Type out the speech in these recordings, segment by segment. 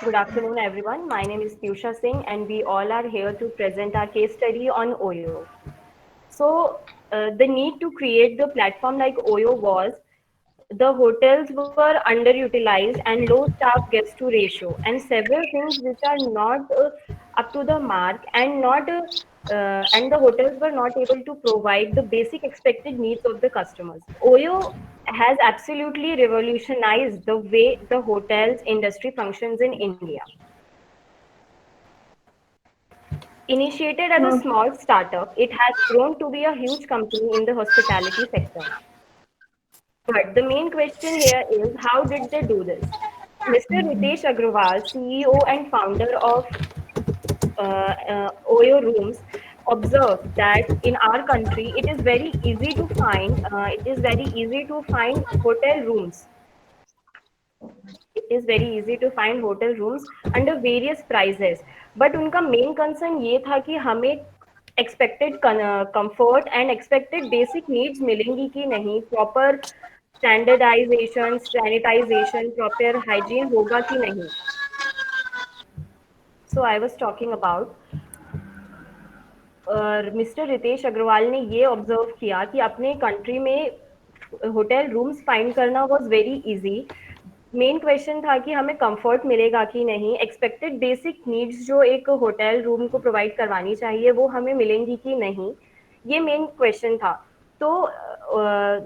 Good afternoon, everyone. My name is Piyusha Singh, and we all are here to present our case study on OYO. The need to create the platform like OYO was the hotels were underutilized and low staff guest to ratio, and several things which are not up to the mark, and not and the hotels were not able to provide the basic expected needs of the customers. OYO has absolutely revolutionized the way the hotels industry functions in India. Initiated as a Uh, small startup, it has grown to be a huge company in the hospitality sector. But the main question here is, how did they do this? Mr. Ritesh Agrawal, CEO and founder of OYO Rooms, observed that in our country it is very easy to find hotel rooms. It is very easy to find hotel rooms under various prices. But उनका main concern ये था कि हमें expected comfort and expected basic needs मिलेंगी कि नहीं, proper standardization, sanitization, proper hygiene होगा कि नहीं. So I was talking about mister Ritesh Agarwal ने ये ऑब्जर्व किया कि अपने कंट्री में होटल रूम्स फाइंड करना was very easy. Main question था कि हमें कंफर्ट मिलेगा कि नहीं, एक्सपेक्टेड बेसिक नीड्स जो एक होटल रूम को प्रोवाइड करवानी चाहिए वो हमें मिलेंगी कि नहीं, ये मेन क्वेश्चन था. तो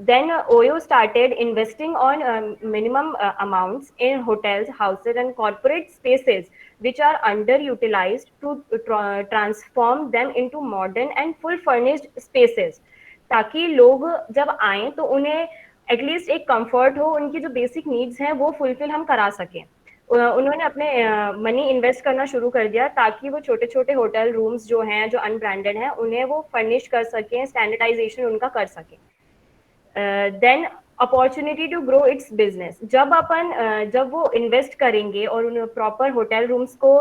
then OYO started investing on minimum amounts in hotels, houses and corporate spaces which are underutilized to transform them into modern and full furnished spaces, ताकि लोग जब आए तो उन्हें एटलीस्ट एक कंफर्ट हो, उनकी जो बेसिक नीड्स हैं वो फुलफिल हम करा सकें. उन्होंने अपने मनी इन्वेस्ट करना शुरू कर दिया ताकि वो छोटे छोटे होटल रूम्स जो हैं, जो अनब्रांडेड हैं, उन्हें वो फर्निश कर सकें, स्टैंडर्डाइजेशन उनका कर सकें. Then opportunity to grow its business. जब वो इन्वेस्ट करेंगे और उन प्रॉपर होटल रूम्स को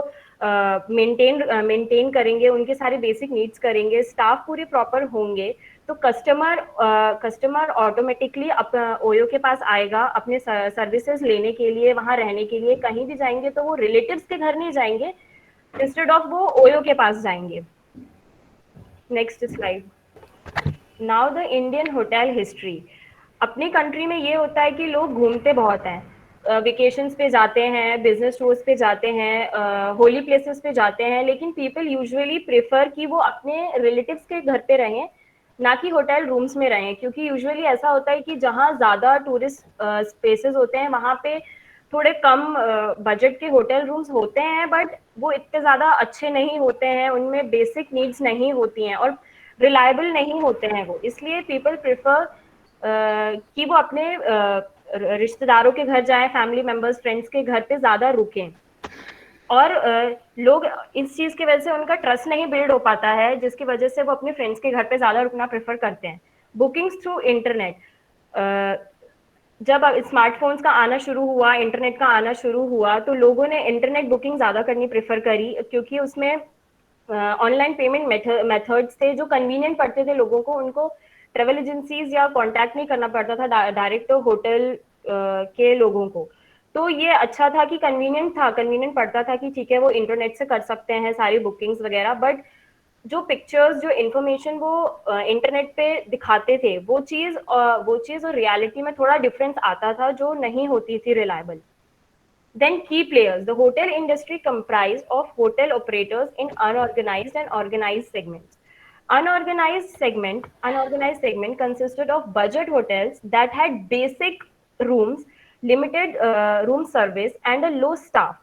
मेंटेन करेंगे, उनके सारे बेसिक नीड्स करेंगे, स्टाफ पूरे प्रॉपर होंगे, तो कस्टमर ऑटोमेटिकली ओयो के पास आएगा अपने सर्विसेज लेने के लिए, वहां रहने के लिए. कहीं भी जाएंगे तो वो रिलेटिव्स के घर नहीं जाएंगे, इंस्टेड ऑफ वो ओयो के पास जाएंगे. Next slide. Now the Indian hotel history. अपनी कंट्री में ये होता है कि लोग घूमते बहुत हैं, वेकेशंस पे जाते हैं, बिजनेस टूर्स पे जाते हैं, होली प्लेसेस पे जाते हैं, लेकिन पीपल यूजुअली प्रेफर कि वो अपने रिलेटिव्स के घर पे रहें, ना कि होटल रूम्स में रहें. क्योंकि यूजुअली ऐसा होता है कि जहाँ ज़्यादा टूरिस्ट स्पेसेस होते हैं वहाँ पे थोड़े कम बजट के होटल रूम्स होते हैं, बट वो इतने ज़्यादा अच्छे नहीं होते हैं, उनमें बेसिक नीड्स नहीं होती हैं और रिलायबल नहीं होते हैं वो. इसलिए पीपल प्रेफर कि वो अपने रिश्तेदारों के घर जाएं, फैमिली मेंबर्स, फ्रेंड्स के घर पे ज़्यादा रुकें. और लोग इस चीज़ की वजह से उनका ट्रस्ट नहीं बिल्ड हो पाता है, जिसकी वजह से वो अपने फ्रेंड्स के घर पे ज़्यादा रुकना प्रेफर करते हैं. Bookings through internet. जब स्मार्टफोन्स का आना शुरू हुआ, इंटरनेट का आना शुरू हुआ, तो लोगों ने इंटरनेट बुकिंग ज़्यादा करनी प्रेफर करी, क्योंकि उसमें ऑनलाइन पेमेंट मेथड्स थे जो कन्वीनियंट पड़ते थे लोगों को. उनको ट्रेवल एजेंसीज या कांटेक्ट नहीं करना पड़ता था डायरेक्ट होटल के लोगों को. तो ये अच्छा था कि कन्वीनियंट पड़ता था कि ठीक है, वो इंटरनेट से कर सकते हैं सारी बुकिंग्स वगैरह. बट जो पिक्चर्स, जो इन्फॉर्मेशन वो इंटरनेट पे दिखाते थे, वो चीज़ और रियलिटी में थोड़ा डिफरेंस आता था, जो नहीं होती थी reliable. Then key players. The hotel industry comprised of hotel operators in unorganized and organized segments. Unorganized segment consisted of budget hotels that had basic rooms, limited room service, and a low staff.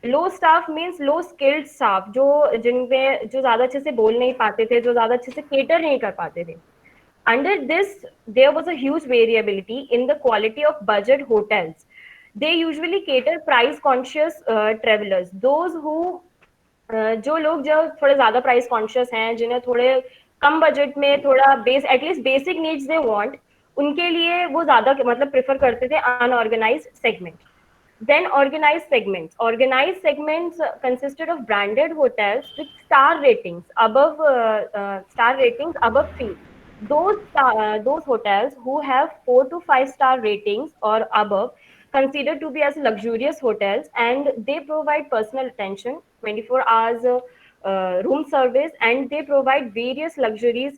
Low staff means low skilled staff, जो ज्यादा अच्छे से बोल नहीं पाते थे, जो ज्यादा अच्छे से केटर नहीं कर पाते थे. Under this, there was a huge variability in the quality of budget hotels. They usually cater price conscious travelers, those who जो लोग जो थोड़े ज्यादा प्राइस कॉन्शियस हैं, जिन्हें थोड़े कम बजट में थोड़ा at least basic needs they want, उनके लिए वो ज्यादा मतलब प्रेफर करते थे unorganised segment. Then organized segments consisted of branded hotels with star ratings above three. Those hotels who have 4 to 5 star ratings or above considered to be as luxurious hotels, and they provide personal attention, 24 hours room service, and they provide various luxury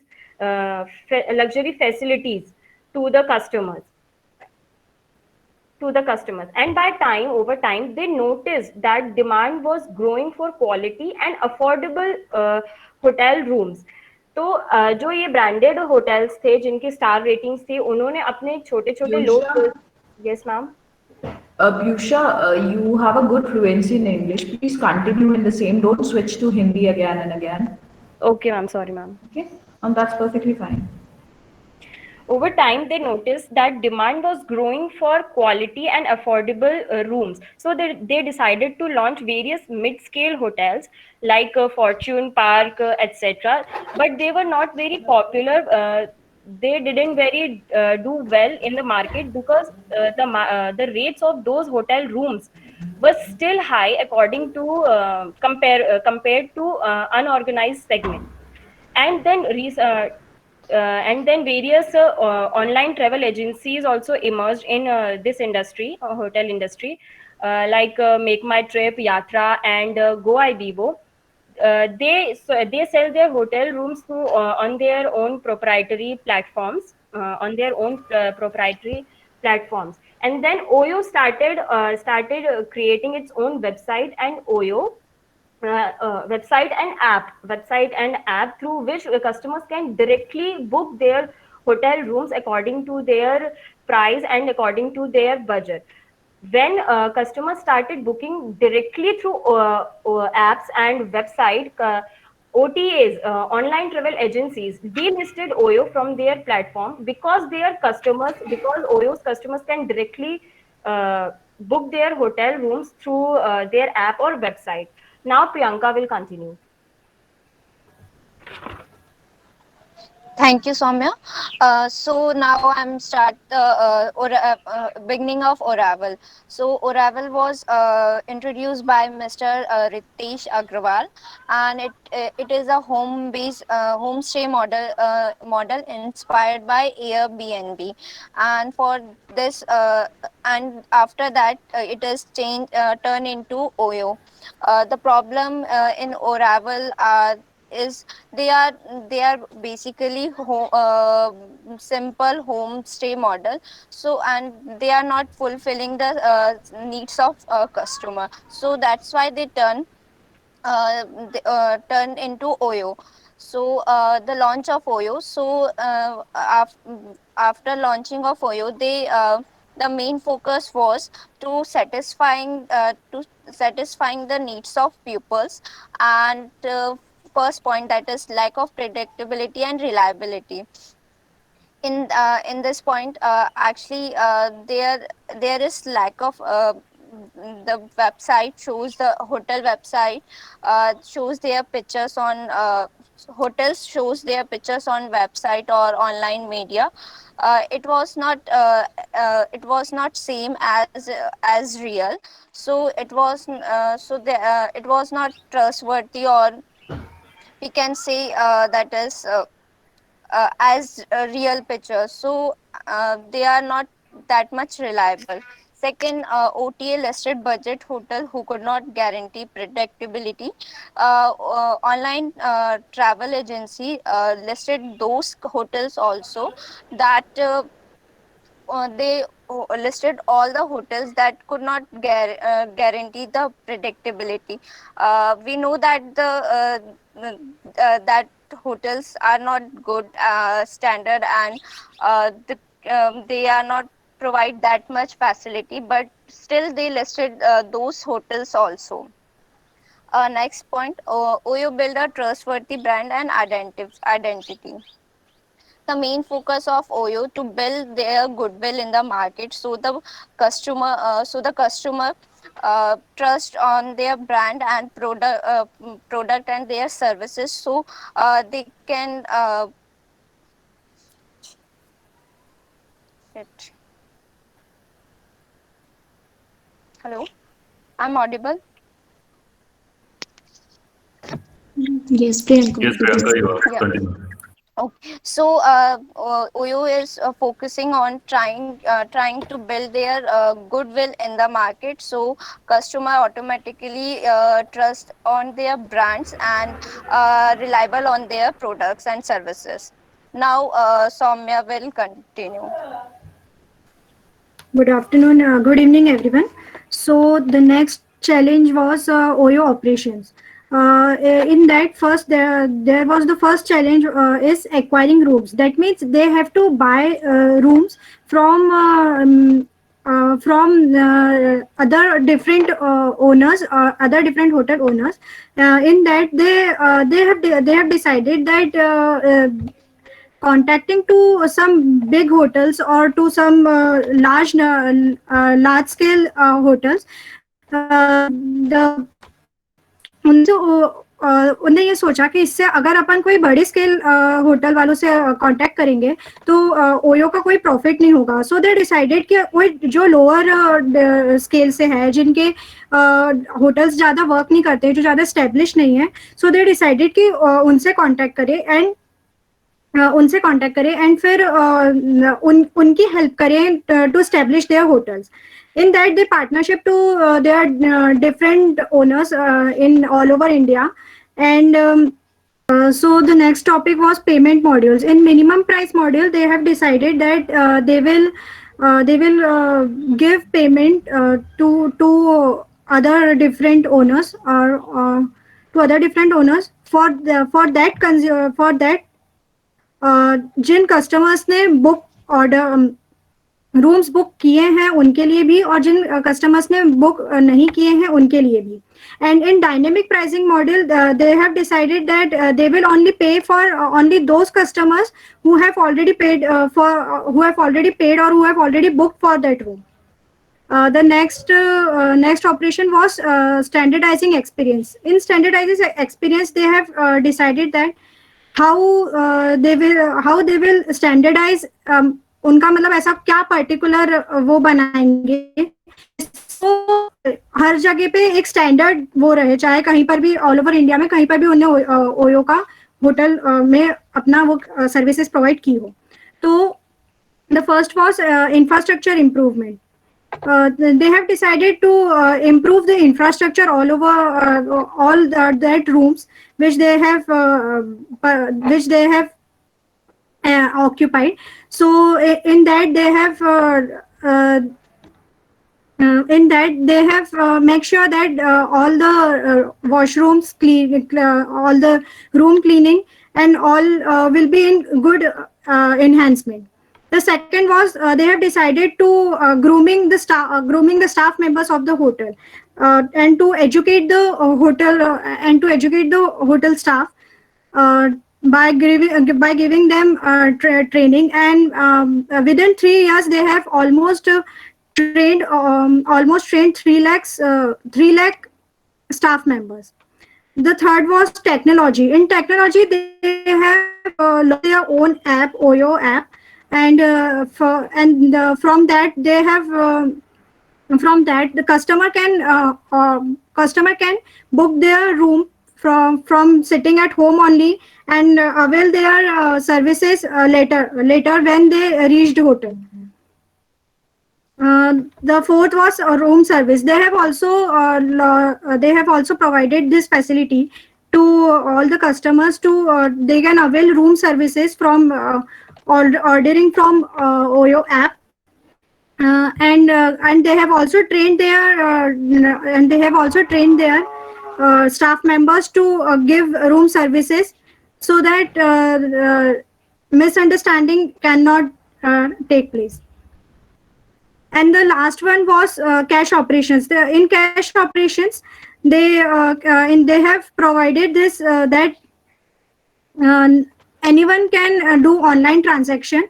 facilities to the customers and by time over time they noticed that demand was growing for quality and affordable hotel rooms. तो जो ये branded hotels थे जिनकी star ratings थी उन्होंने अपने छोटे छोटे लोग Piyusha, yes ma'am You have a good fluency in English. Please continue in the same. Don't switch to Hindi again and again. Okay ma'am sorry ma'am Okay? And that's perfectly fine. Over time, they noticed that demand was growing for quality and affordable rooms. So they decided to launch various mid-scale hotels like Fortune Park, etc. But they were not very popular. They didn't very do well in the market because the rates of those hotel rooms was still high according to compared to unorganized segment. And then various online travel agencies also emerged in this industry, hotel industry, like Make My Trip, Yatra, and GoIbibo. They sell their hotel rooms through on their own proprietary platforms, and then Oyo started creating its own website and Oyo website and app through which customers can directly book their hotel rooms according to their price and according to their budget. When customers started booking directly through apps and website, OTAs, online travel agencies, delisted Oyo from their platform because Oyo's customers can directly book their hotel rooms through their app or website. Now Priyanka will continue. Thank you, Soumya. So now I'm start the beginning of Oravel. So Oravel was introduced by Mr. Ritesh Agrawal, and it is a home-based homestay model inspired by Airbnb, and for this and after that it is turned into Oyo. The problem in Oravel is they are they are basically simple homestay model, so and they are not fulfilling the needs of customer, so that's why they turn into Oyo. So the launch of Oyo. So after launching of Oyo, they the main focus was to satisfying the needs of pupils, and first point, that is lack of predictability and reliability. In this point, actually there is lack of the website shows the hotel website shows their pictures on hotels shows their pictures on website or online media. It was not same as real, so it was not trustworthy, or we can say that is as a real picture. So they are not that much reliable. Second, OTA listed budget hotel who could not guarantee predictability. Online travel agency listed those hotels also that they listed all the hotels that could not guarantee the predictability. We know that that hotels are not good standard, and they are not provide that much facility, but still they listed those hotels also. Next point, Oyo build a trustworthy brand and identity. The main focus of Oyo to build their goodwill in the market, so the customer trust on their brand and product and their services, so they can it. Hello, I'm audible. Yes, Priyanka. Yes, Priyanka, you are. Yeah. Continue. Okay, so Oyo is focusing on trying to build their goodwill in the market, so customer automatically trust on their brands and reliable on their products and services. Now, Soumya will continue. Good afternoon, good evening, everyone. So the next challenge was OYO operations. In that first, there was the first challenge is acquiring rooms. That means they have to buy rooms from other different owners or other different hotel owners. In that they have decided that. Contacting to some big hotels or to some large scale hotels the उनने ये सोचा कि इससे अगर अपन कोई बड़ी scale hotel वालों से कांटेक्ट करेंगे तो ओयो का कोई प्रॉफिट नहीं होगा सो दे डिसाइडेड कि कोई जो लोअर स्केल से है जिनके होटल्स ज़्यादा वर्क नहीं करते जो ज़्यादा स्टेब्लिश नहीं है सो दे डिसाइडेड कि उनसे कांटेक्ट करें एंड उनसे कांटेक्ट करें एंड फिर उनकी हेल्प करें to establish their hotels in that they partnership to their different owners in all over India and so the next topic was payment modules in minimum price module they have decided that they will give payment to other different owners or to other different owners for that जिन customers ने book order rooms book किए हैं उनके लिए भी और जिन customers ने book नहीं किए हैं उनके लिए भी and in dynamic pricing model they have decided that they will only pay for only those customers who have already paid who have already paid or who have already booked for that room. The next operation was standardizing experience. In standardizing experience they have decided that how they will standardize उनका मतलब ऐसा क्या particular वो बनाएंगे तो हर जगह पे एक स्टैंडर्ड वो रहे चाहे कहीं पर भी ऑल ओवर इंडिया में कहीं पर भी उन्हें ओयो का होटल में अपना वो सर्विसेज प्रोवाइड की हो तो the first was infrastructure improvement they have decided to improve the infrastructure all over all that rooms which they have occupied so in that they have make sure that all the washrooms clean all the room cleaning and all will be in good enhancement. The second was they have decided to grooming the staff members of the hotel and to educate the hotel staff by giving them training and within 3 years they have almost trained 3 lakh staff members. The third was technology. In technology they have their own app Oyo app and from that they have from that the customer can book their room from sitting at home only and avail their services later when they reached hotel. The fourth was room service. They have also provided this facility to all the customers to they can avail room services from ordering from Oyo app. And they have also trained their staff members to give room services so that misunderstanding cannot take place. And the last one was cash operations. In cash operations, they have provided this that anyone can do online transaction,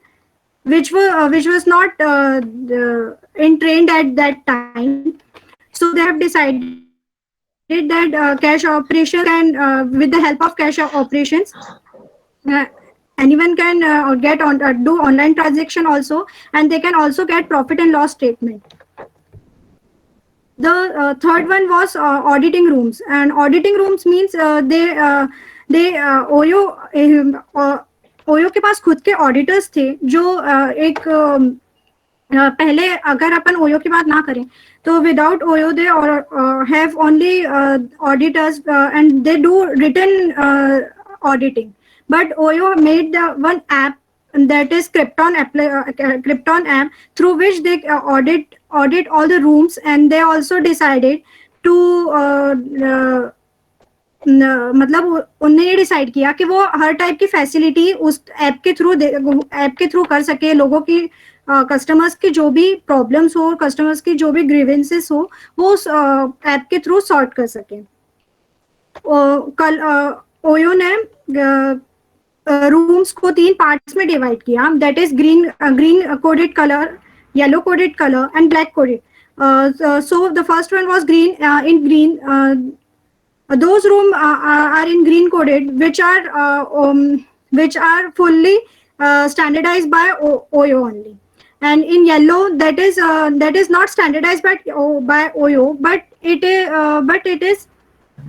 which was not trained at that time. So they have decided that cash operation can with the help of cash operations. Anyone can do online transaction also, and they can also get profit and loss statement. The third one was auditing rooms, and auditing rooms means Oyo OYO के पास खुद के auditors थे जो पहले अगर अपन OYO की बात ना करें तो without Oyo they have only auditors and they do written auditing, but Oyo made the one app that is Krypton app through which they audit all the rooms, and they also decided to मतलब उनने ये decide किया कि वो हर type की facility उस app के through कर सके, लोगों की कस्टमर्स की जो भी प्रॉब्लम्स हो, कस्टमर्स की जो भी ग्रीवेंसेस हो, वो उस ऐप के थ्रू सॉर्ट कर सके। कल ओयो ने रूम्स को 3 पार्ट्स में डिवाइड किया, that is green coded colour, yellow coded colour and black coded. So the first one was in green. Those rooms are in green coded, which are fully standardized by Oyo only. And in yellow, that is not standardized by Oyo, but it is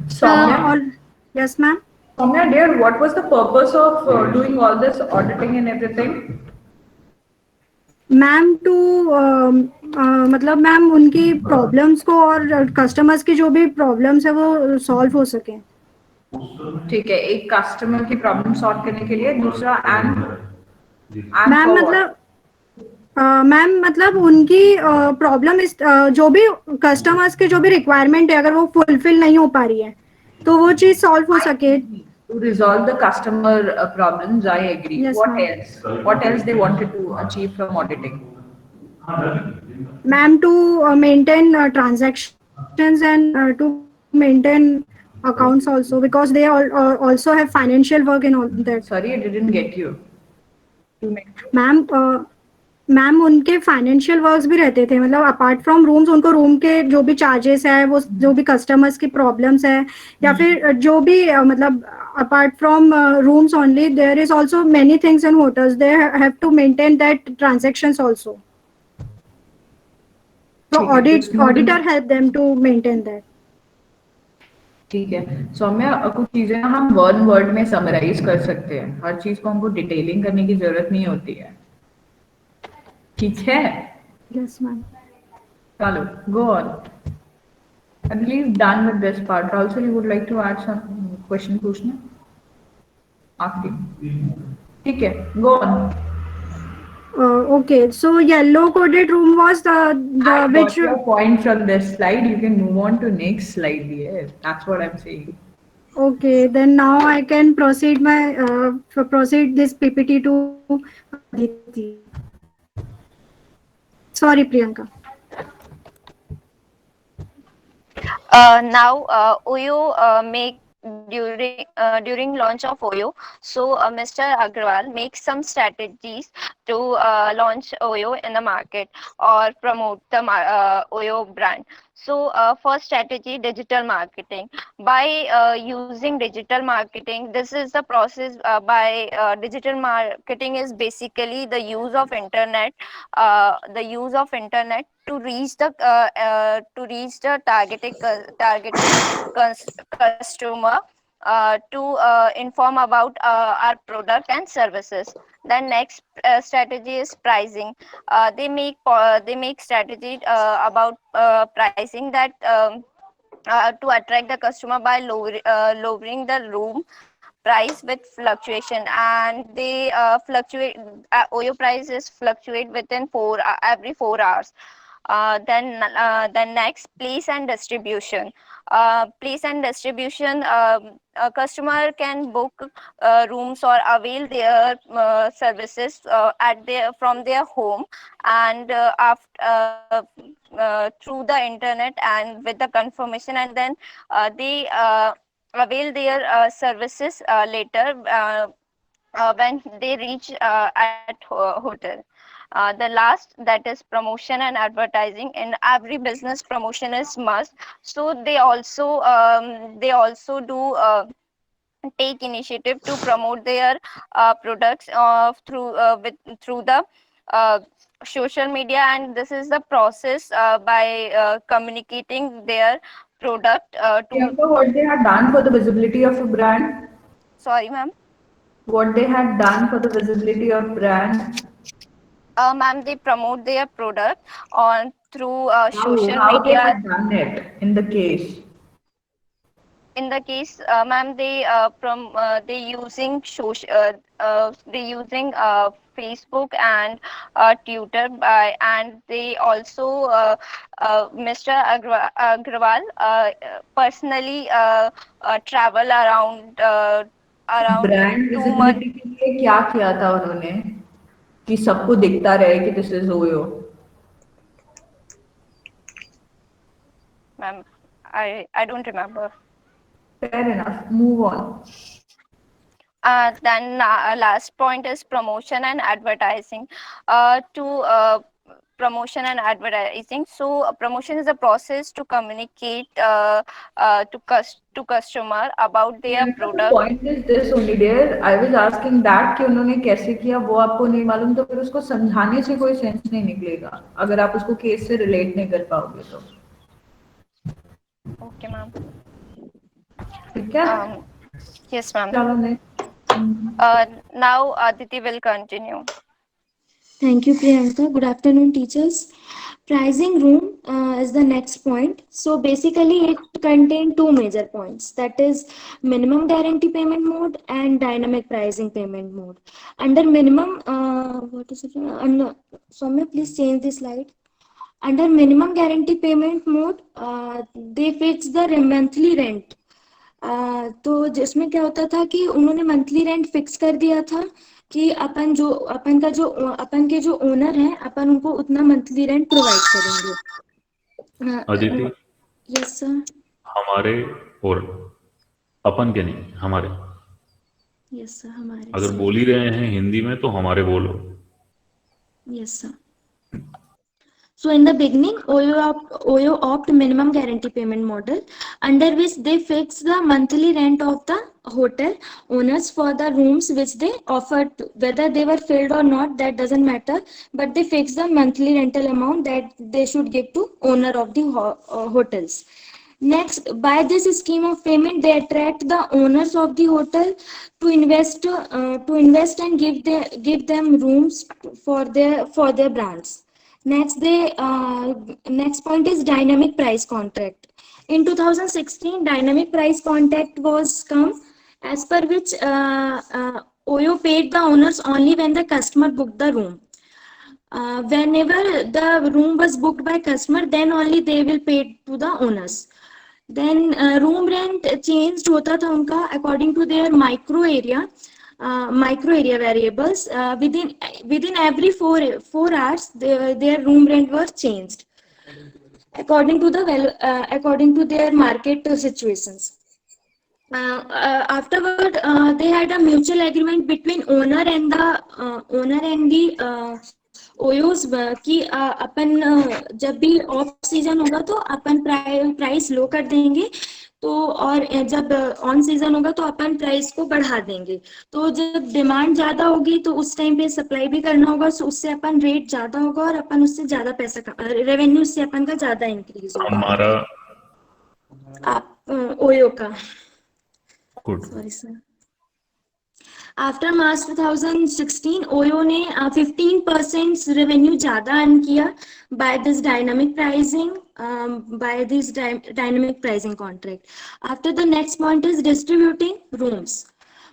Soumya, yes, ma'am. Soumya dear, what was the purpose of doing all this auditing and everything? Ma'am to मतलब ma'am उनकी problems को और customers की जो भी problems है वो solve हो सके। ठीक है, एक कस्टमर की प्रॉब्लम सॉल्व करने के लिए, दूसरा मैम मतलब उनकी प्रॉब्लम इस जो भी कस्टमर्स के जो भी रिक्वायरमेंट है अगर वो फुलफिल नहीं हो पा रही है तो वो चीज सॉल्व हो सके। To resolve the customer problems, I agree. Yes, What ma'am. else? What else they wanted to achieve from auditing? Ma'am, to maintain transactions and to maintain accounts also, because they also have financial work and all that. Sorry, I didn't get you. Ma'am उनके financial works भी रहते थे, मतलब apart from rooms उनको room के जो भी charges है, वो जो भी कस्टमर्स की प्रॉब्लम्स है, या फिर जो भी मतलब apart from rooms only there is also many things in hotels, they have to maintain that transactions also, तो auditor help them to maintain that. ठीक है सौम्या, कुछ चीजें हम वन वर्ड में समराइज कर सकते हैं, हर चीज को हमको डिटेलिंग करने की जरूरत नहीं होती है, ठीक है? Yes ma'am. चलो, go on. I believe done with this part. Also, you would like to add some question पूछना? आखिरी, ठीक है, go on. Okay, so yellow coded room was the I got which your point from this slide. You can move on to next slide. Yes, that's what I'm saying. Okay, then now I can proceed this PPT to Aditi. Sorry, Priyanka. Now Oyo make during launch of Oyo, so Mr. Agrawal makes some strategies to launch Oyo in the market or promote the Oyo brand. So first strategy, digital marketing. By using digital marketing, this is the process. By digital marketing is basically the use of internet, to reach the targeted customer, to inform about our product and services. Then next strategy is pricing. They make strategy about pricing, that to attract the customer by lowering the room price with fluctuation, and they fluctuate. Oyo prices fluctuate within every 4 hours. Then next, place and distribution. Place and distribution. A customer can book rooms or avail their services from their home, and through the internet and with the confirmation, and then they avail their services later when they reach at hotel. The last, that is promotion and advertising. In every business, promotion is must. So they also do take initiative to promote their products through the social media, and this is the process by communicating their product to. What they have done for the visibility of a brand? Sorry, ma'am. What they had done for the visibility of brand? Ma'am, they promote their product on through social How they media. had done it in the case? In the case, ma'am, they using social, they using Facebook and Twitter, and they also Mr. Agrawal personally travel around brand 2 months. Visibility के लिए क्या किया था उन्होंने कि सबको दिखता रहे कि this is OYO? Ma'am, I don't remember. Fair enough. Move on. Then last point is promotion and advertising. To promotion and advertising. So promotion is a process to communicate to customer about their Yeah, the product. point is this only, dear. I was asking that कि उन्होंने कैसे किया वो आपको नहीं मालूम तो फिर उसको समझाने से कोई सेंस नहीं निकलेगा अगर आप उसको केस से रिलेट नहीं कर पाओगे तो. Okay, ma'am. ठीक है? Yes, ma'am. चलो नहीं. Now Aditi will continue. Thank you, Priyanka. Good afternoon, teachers. Pricing room is the next point. So basically, it contains two major points. That is minimum guarantee payment mode and dynamic pricing payment mode. Under minimum, what is it? Soumya, please change the slide. Under minimum guarantee payment mode, they fix the monthly rent. तो जिसमें क्या होता था कि उन्होंने monthly rent fix कर दिया था कि अपन के जो ओनर हैं अपन उनको उतना मंथली रेंट प्रोवाइड करेंगे. Aditi, yes sir. हमारे और अपन के नहीं, हमारे. यस सर, हमारे. अगर बोल ही रहे हैं हिंदी में तो हमारे बोलो. Yes sir. So in the beginning, OYO opt minimum guarantee payment model, under which they fix the monthly rent of the hotel owners for the rooms which they offered. Whether they were filled or not, that doesn't matter, but they fix the monthly rental amount that they should give to owner of the hotels. Next, by this scheme of payment, they attract the owners of the hotel to invest and give them rooms for their brands. Next point is dynamic price contract. In 2016, dynamic price contract was come, as per which OYO paid the owners only when the customer booked the room. Whenever the room was booked by customer, then only they will pay to the owners. Then room rent changed होता था उनका according to their micro area variables. Within every 4 hours, their room rent was changed according to their market situations. Afterward, they had a mutual agreement between owner and the OYOs कि अपन जब भी off season होगा तो अपन price लो कर देंगे, तो और जब ऑन सीजन होगा तो अपन प्राइस को बढ़ा देंगे. तो जब डिमांड ज्यादा होगी तो उस टाइम पे सप्लाई भी करना होगा, तो उससे अपन रेट ज्यादा होगा और अपन उससे ज्यादा पैसा रेवेन्यू से अपन का ज्यादा इंक्रीज होगा. हमारा आप ओयो का. Good. Sorry sir. After March 2016, OYO ने 15% रेवेन्यू ज्यादा अर्न किया by this dynamic pricing contract. After, the next point is distributing rooms.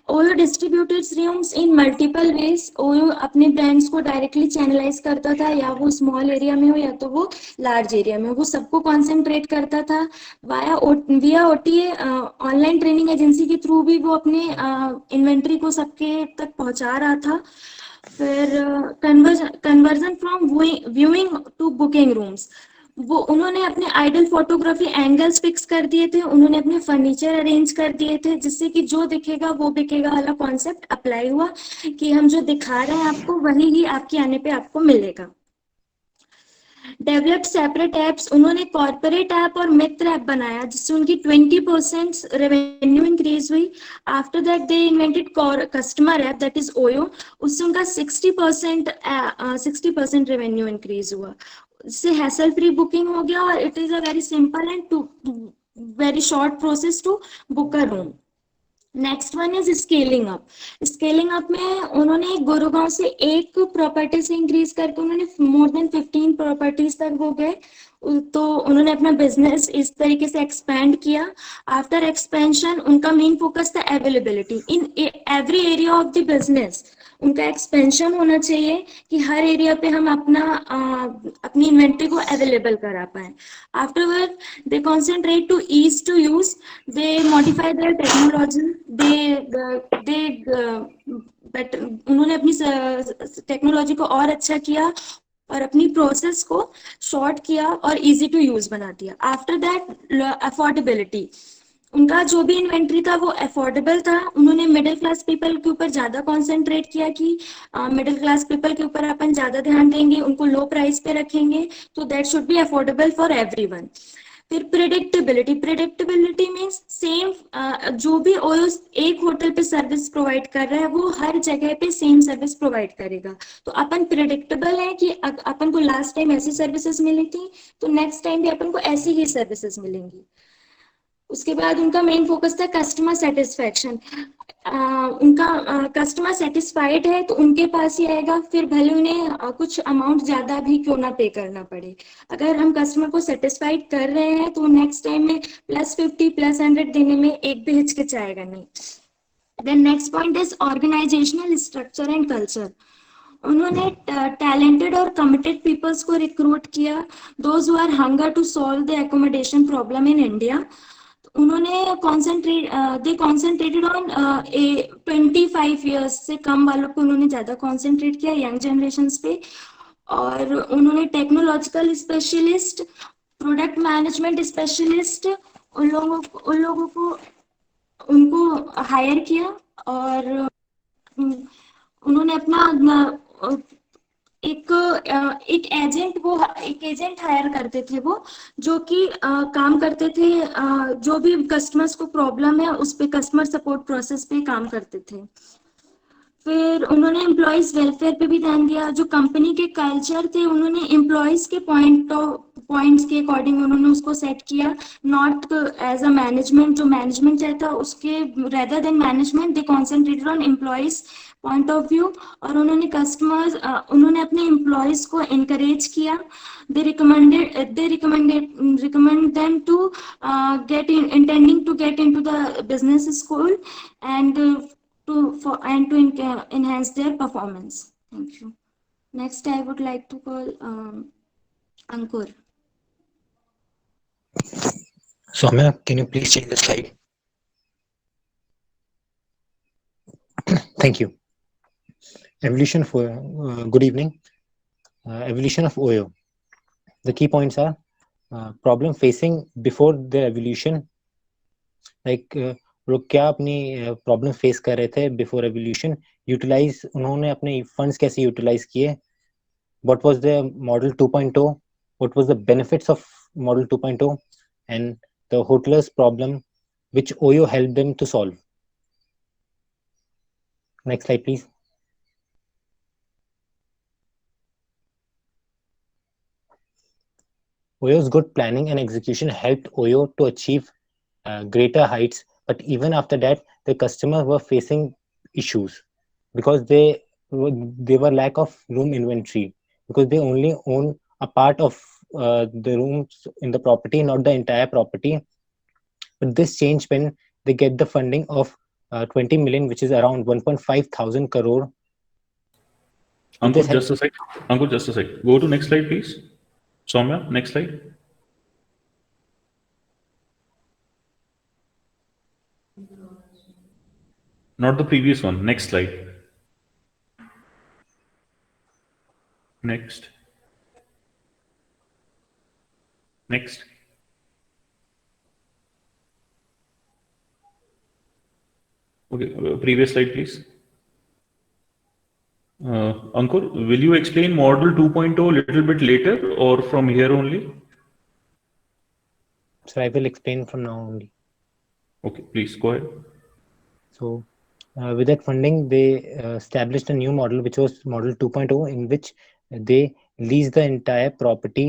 OYO distributed rooms in multiple ways. OYO अपने brands को directly channelize करता था, या वो small area में हो या तो वो large area में, वो सबको concentrate करता था via OTA. Online training agency के through भी वो अपने inventory को सबके तक पहुंचा रहा था. फिर conversion from viewing to booking rooms. वो उन्होंने अपने आइडल फोटोग्राफी एंगल्स फिक्स कर दिए थे, उन्होंने अपने फर्नीचर अरेंज कर दिए थे, जिससे कि जो दिखेगा वो बिकेगा वाला कॉन्सेप्ट अप्लाई हुआ कि हम जो दिखा रहे हैं आपको वही ही आपके आने पे आपको मिलेगा. Developed separate apps. उन्होंने कॉर्पोरेट ऐप और मित्र ऐप बनाया जिससे उनकी 20% रेवेन्यू इंक्रीज हुई. After that they invented customer app, that is OYO. उससे उनका 60% रेवेन्यू इंक्रीज हुआ. इससे हैसल फ्री बुकिंग हो गया और it is a very simple and very short process to book a room. Next one is scaling up. Scaling up में उन्होंने गुरुगांव से एक प्रॉपर्टी से इंक्रीज करके उन्होंने मोर देन 15 प्रॉपर्टीज तक हो गए। तो उन्होंने अपना बिजनेस इस तरीके से एक्सपेंड किया। आफ्टर एक्सपेंशन उनका मेन फोकस था availability in every area of the business. उनका एक्सपेंशन होना चाहिए कि हर एरिया पे हम अपनी इन्वेंट्री को अवेलेबल करा पाए। Afterward they concentrate to ease to use, they modify their technology, they better, उन्होंने अपनी टेक्नोलॉजी को और अच्छा किया और अपनी प्रोसेस को शॉर्ट किया और इजी टू यूज बना दिया। आफ्टर दैट अफोर्डेबिलिटी, उनका जो भी इन्वेंट्री था वो अफोर्डेबल था। उन्होंने मिडिल क्लास पीपल के ऊपर ज्यादा कॉन्सेंट्रेट किया कि मिडिल क्लास पीपल के ऊपर अपन ज्यादा ध्यान देंगे, उनको लो प्राइस पे रखेंगे, तो that should be affordable for everyone. फिर प्रिडिक्टेबिलिटी, प्रिडिक्टेबिलिटी मीन्स सेम, जो भी ओयो एक होटल पे सर्विस प्रोवाइड कर रहा है वो हर जगह पे सेम सर्विस प्रोवाइड करेगा। तो अपन प्रिडिक्टेबल है कि अपन को लास्ट टाइम ऐसी सर्विसेज मिली थी तो नेक्स्ट टाइम भी अपन को ऐसी ही सर्विसेज मिलेंगी। उसके बाद उनका मेन फोकस था कस्टमर सेटिस्फेक्शन। उनका कस्टमर सेटिस्फाइड है तो उनके पास ही आएगा, फिर भले उन्हें कुछ अमाउंट ज्यादा भी क्यों ना पे करना पड़े। अगर हम कस्टमर को सेटिस्फाइड कर रहे हैं तो नेक्स्ट टाइम में +50 +100 देने में एक भी हिचकिचाएगा नहीं। Then next point is organisational structure and culture. उन्होंने टैलेंटेड और कमिटेड पीपल्स को रिक्रूट किया, those who are hunger to solve the accommodation problem in India. उन्होंने दे कॉन्सेंट्रेटेड ऑन 25 ईयर्स से कम वालों पे उन्होंने ज्यादा कॉन्सेंट्रेट किया, यंग जनरेशन पे। और उन्होंने technological specialist, product management specialist, उन लोगों को उनको हायर किया। और उन्होंने अपना एक एजेंट हायर करते थे वो, जो कि काम करते थे, जो भी कस्टमर्स को प्रॉब्लम है उस पे कस्टमर सपोर्ट प्रोसेस पे काम करते थे। फिर उन्होंने एम्प्लॉयज वेलफेयर पे भी ध्यान दिया। जो कंपनी के कल्चर थे उन्होंने एम्प्लॉयज के पॉइंट्स के अकॉर्डिंग उन्होंने उसको सेट किया, नॉट एज अ मैनेजमेंट, जो मैनेजमेंट चाहता उसके rather than management they concentrated on employees point of view. और उन्होंने अपने एम्प्लॉयज को इनकरेज किया। they recommend them to intending to get into the business school and to enhance their performance. Thank you. Next, I would like to call Ankur. Soumya, can you please change the slide? Thank you. Evolution for good evening. Evolution of OYO. The key points are problem facing before the evolution. Like लोग क्या अपनी problem face कर रहे थे before evolution, utilise उन्होंने अपने funds कैसे utilise किए, what was the model 2.0, what was the benefits of model 2.0 and the hoteliers problem which Oyo help them to solve. Next slide please. Oyo's good planning and execution helped Oyo to achieve greater heights, but even after that, the customers were facing issues because they were lack of room inventory, because they only own a part of the rooms in the property, not the entire property. But this changed when they get the funding of 20 million, which is around 1.5 thousand crore. Ankur, just a sec. Ankur, just a sec. Go to next slide, please. Soumya, next slide. Not the previous one. Next slide. Next. Next. Okay, previous slide, please. Ankur, will you explain model 2.0 a little bit later or from here only? So I will explain from now only. Okay, please go ahead. So with that funding, they established a new model, which was model 2.0, in which they leased the entire property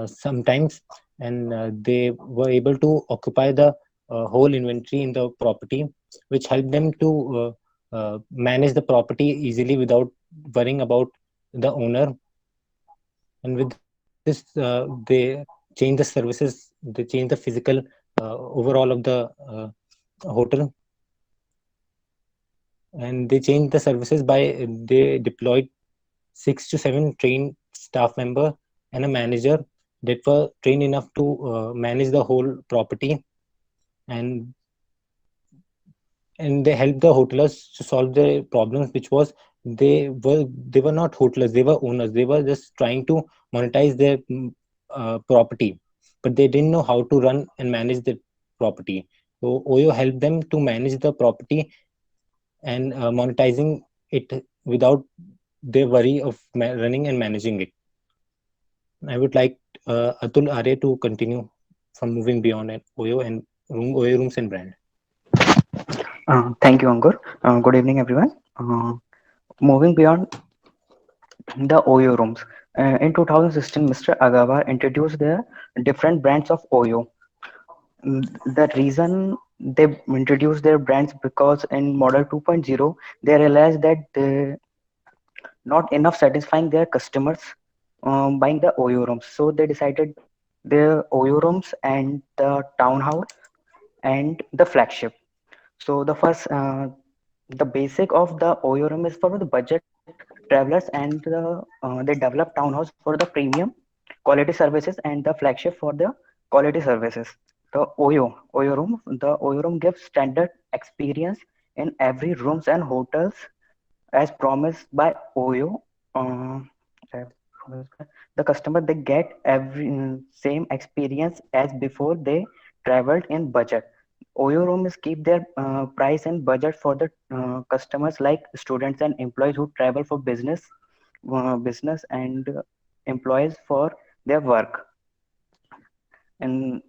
sometimes, and they were able to occupy the whole inventory in the property. which help them to manage the property easily without worrying about the owner. And with this, they change the services, they change the physical overall of the hotel, and they changed the services by they deployed 6 to 7 trained staff member and a manager that were trained enough to manage the whole property, and they helped the hotelers to solve their problems, which was they were not hotelers, they were owners, they were just trying to monetize their property, but they didn't know how to run and manage the property. So Oyo helped them to manage the property and monetizing it without their worry of running and managing it. I would like Atul Arya to continue from moving beyond and Oyo and Oyo Rooms and Brand. Thank you, Ankur. Good evening, everyone. Moving beyond the Oyo rooms. In 2016, Mr. Agawa introduced the different brands of Oyo. The reason they introduced their brands because in Model 2.0, they realized that they not enough satisfying their customers buying the Oyo rooms. So they decided the Oyo rooms and the townhouse and the flagship. So the first, the basic of the Oyo room is for the budget travelers, and they develop townhouse for the premium quality services and the flagship for the quality services. The Oyo room gives standard experience in every rooms and hotels as promised by Oyo. The customer they get every same experience as before they traveled in budget. Oyo rooms keep their price and budget for the customers like students and employees who travel for business and employees for their work. And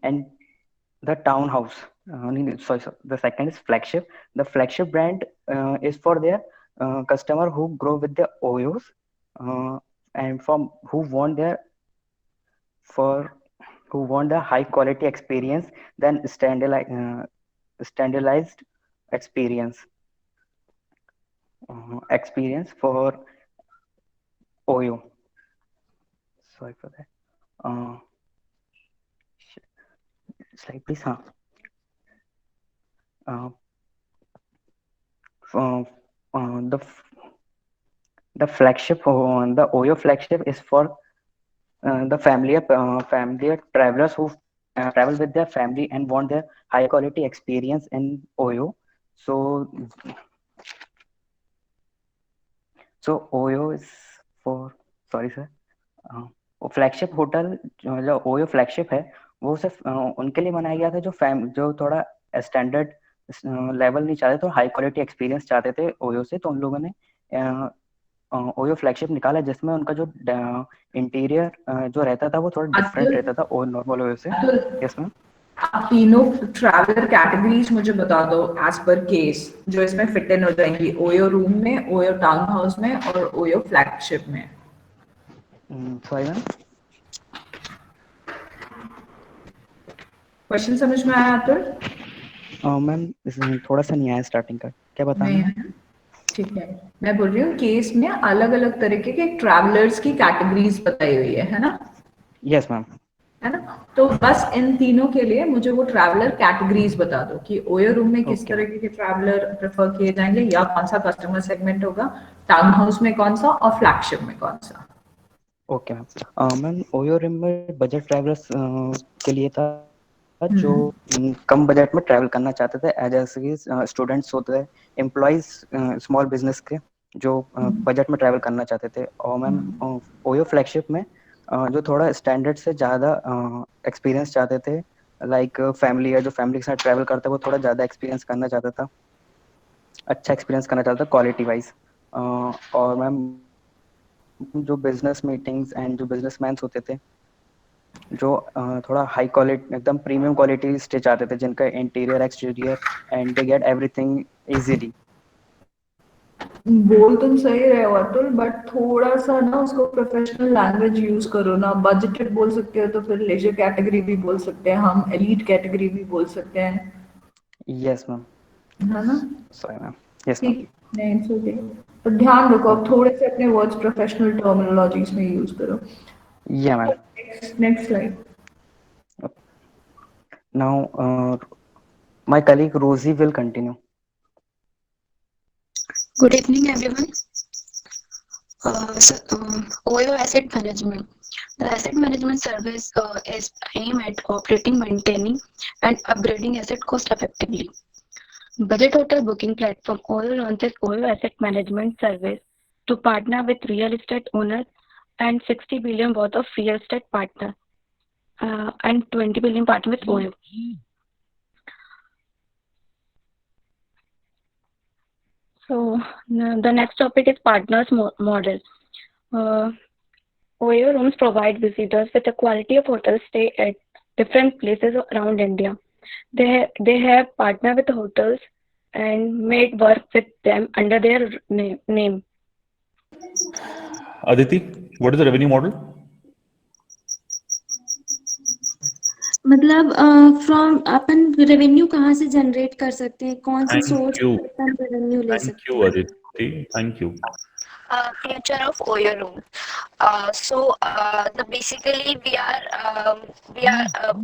the townhouse. The second is flagship. The flagship brand is for their customer who grow with the Oyos and from who want the high quality experience than standardized experience for Oyo. Sorry for that. Slide please. The flagship, the Oyo flagship is for the family travelers who travel with their family and want their high quality experience in Oyo. So Oyo is for, sorry sir, flagship hotel जो OYO flagship है वो सिर्फ उनके लिए बनाया गया था जो थोड़ा स्टैंडर्ड लेवल नहीं चाहते, तो हाई क्वालिटी एक्सपीरियंस चाहते थे ओयो से, तो उन लोगों ने ओयो फ्लैगशिप निकाला जिसमें उनका जो इंटीरियर जो रहता था वो थोड़ा डिफरेंट रहता था और नॉर्मल ओयो से. Yes ma'am. आप तीनों ट्रैवलर कैटेगरीज मुझे बता दो एज पर केस जो इसमें फिट इन हो जाएंगी, ओयो रूम में, ओयो टाउन हाउस में और ओयो फ्लैगशिप में. Sorry ma'am. क्वेश्चन समझ में आया अतुल? मैम थोड़ा सा नहीं आया स्टार्टिंग का, क्या बताना? ठीक है, मैं बोल रही हूँ केस में अलग अलग तरीके के ट्रैवलर्स की कैटेगरीज बताई हुई है ना? Yes ma'am. है ना, तो बस इन तीनों के लिए मुझे वो ट्रैवलर कैटेगरीज बता दो कि ओयो रूम में किस तरीके के ट्रैवलर प्रेफर किए जाएंगे या कौन सा कस्टमर सेगमेंट होगा, टाउन हाउस में कौन सा और फ्लैगशिप में कौन सा. Okay ma'am. Ma'am OYO room में बजट ट्रैवलर्स के लिए था जो कम बजट में ट्रैवल करना चाहते थे, जैसे कि स्टूडेंट्स होते हैं, एम्प्लॉइज स्मॉल बिजनेस के जो बजट में ट्रैवल करना चाहते थे. और मैम ओयो फ्लैगशिप में जो थोड़ा स्टैंडर्ड से ज़्यादा एक्सपीरियंस चाहते थे, लाइक फैमिली है जो फैमिली के साथ ट्रैवल करता है वो थोड़ा ज़्यादा एक्सपीरियंस करना चाहता था, अच्छा एक्सपीरियंस करना चाहता था क्वालिटी वाइज. और मैम जो बिजनेस मीटिंग्स एंड जो बिजनेसमैन होते थे जो थोड़ा हाई क्वालिटी एकदम प्रीमियम क्वालिटी स्टे चाहते थे, जिनका interior exterior and they get everything easily. बोल तुम सही रहे हो अतुल, बट थोड़ा सा ना उसको प्रोफेशनल लैंग्वेज यूज करो ना. बजटेड बोल सकते हो तो फिर लेजर कैटेगरी भी बोल सकते हैं हम, एलीट कैटेगरी भी बोल सकते हैं. Yes ma'am. है ना? Sorry, ma'am. Yes, ठीक ma'am. है, नहीं इट्स ओके। तो ध्यान रखो, अब थोड़े से अपने वर्ड्स प्रोफेशनल टर्मिनोलॉजीज में यूज करो। Yeah, ma'am. Next slide. Now, my colleague Rosie will continue. Good evening, everyone. OYO Asset Management. The asset management service is aimed at operating, maintaining, and upgrading asset cost effectively. Budget Hotel booking platform OYO launches OYO Asset Management service to partner with real estate owners and 60 billion worth of real estate partner and 20 billion partner with OYO. So the next topic is partners model. OYO rooms provide visitors with a quality of hotel stay at different places around India. They have partnered with hotels and made work with them under their name. Aditi, what is the revenue model? मतलब from upon revenue कहाँ से generate कर सकते हैं, कौन सी Thank source you. से अपन revenue ले Thank सकते you, हैं? Aditi. Thank you. Future of OYO room. Basically we are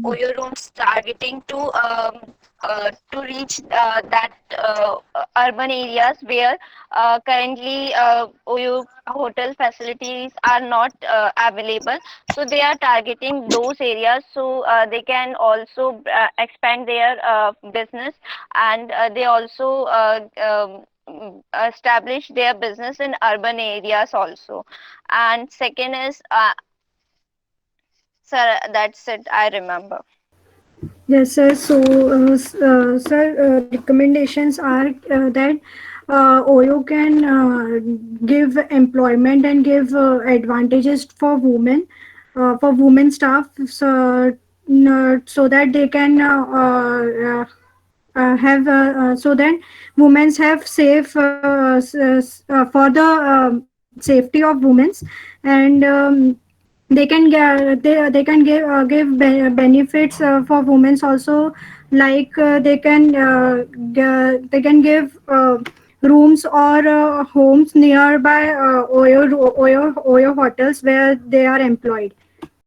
OYO rooms targeting to reach that urban areas where currently OYO hotel facilities are not available. So they are targeting those areas so they can also expand their business, and they also establish their business in urban areas also. And second is sir, that's it, I remember. Yes, sir. So, sir, recommendations are that OYO can give employment and give advantages for women staff, so that they can have so that women have safe for the safety of women, and they can give benefits for women also, like they can give rooms or homes nearby OYO hotels where they are employed.